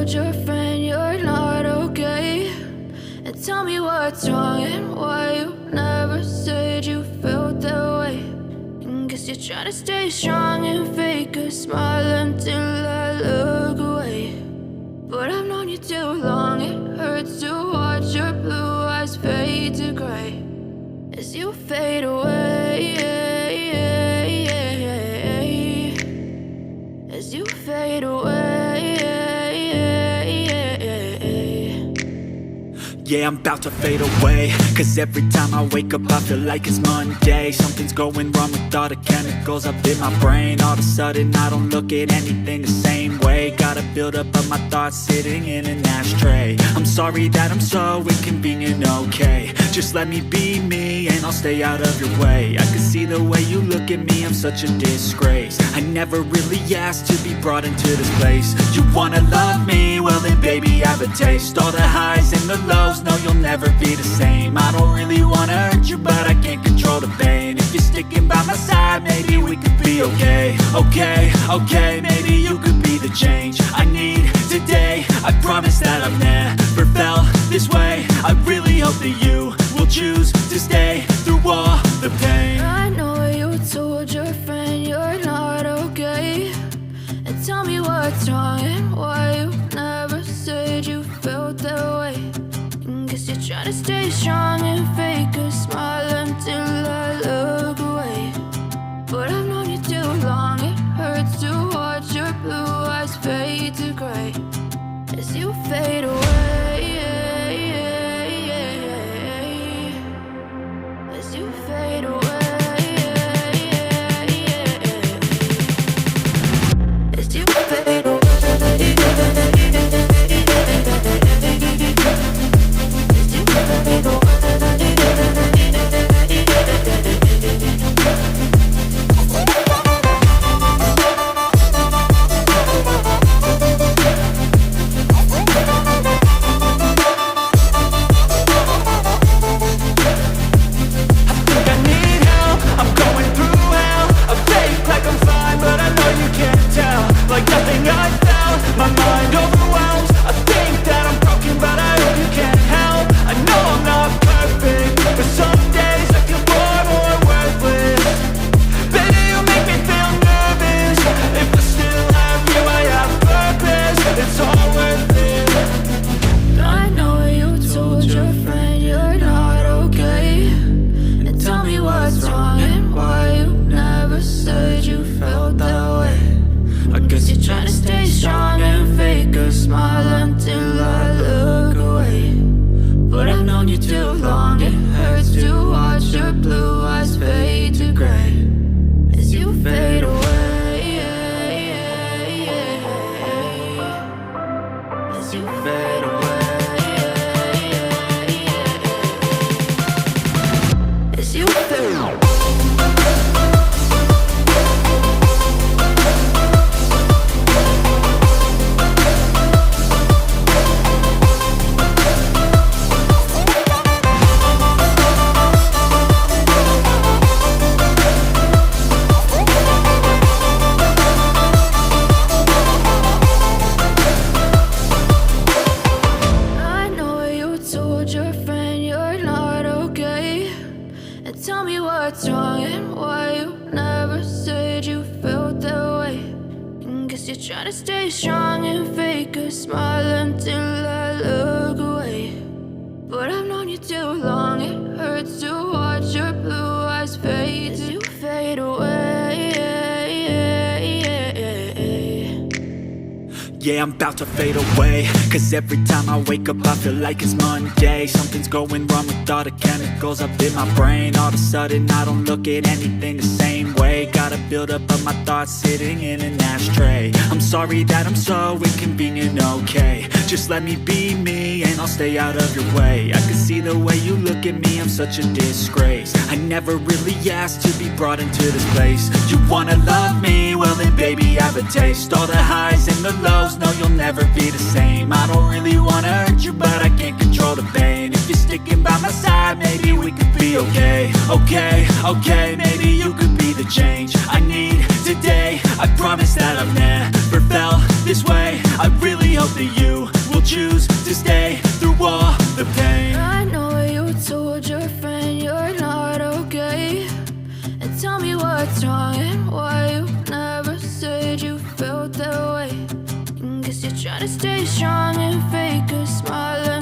told your friend you're not okay? And tell me what's wrong and why you never said you felt that way. And guess you're trying to stay strong and fake a smile until I look away. But I've known you too long, it hurts to watch your blue eyes fade to gray as you fade away, as you fade away. Yeah, I'm about to fade away, cause every time I wake up I feel like it's Monday. Something's going wrong with all the chemicals up in my brain. All of a sudden I don't look at anything the same way. Got a buildup of my thoughts sitting in an ashtray. I'm sorry that I'm so inconvenient, okay? Just let me be me and I'll stay out of your way. I can see the way you look at me, I'm such a disgrace. I never really asked to be brought into this place. You wanna love me? Well then baby have a taste. All the highs and the lows, no you'll never be the same. I don't really wanna hurt you but I can't control the pain. If you're sticking by my side maybe we could be okay. Okay, maybe you could be the change I need today. I promise that I've never felt this way. I really hope that you will choose to stay through all the pain. I know you told your friend you're not okay. And tell me what's wrong and why you never said you felt that way. And guess you're trying to stay strong and fake a smile until I look away. But I've known you too long, it hurts to watch your blue eyes fade to gray as you fade away, as you fade away, as you fade away. Yeah, I'm about to fade away, cause every time I wake up I feel like it's Monday. Something's going wrong with all the chemicals up in my brain. All of a sudden I don't look at anything the same way. Got a buildup of my thoughts sitting in an ashtray. I'm sorry that I'm so inconvenient, okay? Just let me be me and I'll stay out of your way. I can see the way you look at me, I'm such a disgrace. I never really asked to be brought into this place. You wanna love me? Well then baby have a taste. All the highs and the lows, no you'll never be the same. I don't really wanna hurt you but I can't control the pain. If you're sticking by my side maybe we could be okay. Okay, maybe you could be the change I need today. I promise that I've never felt this way. I really hope that you Trying to stay strong and fake a smile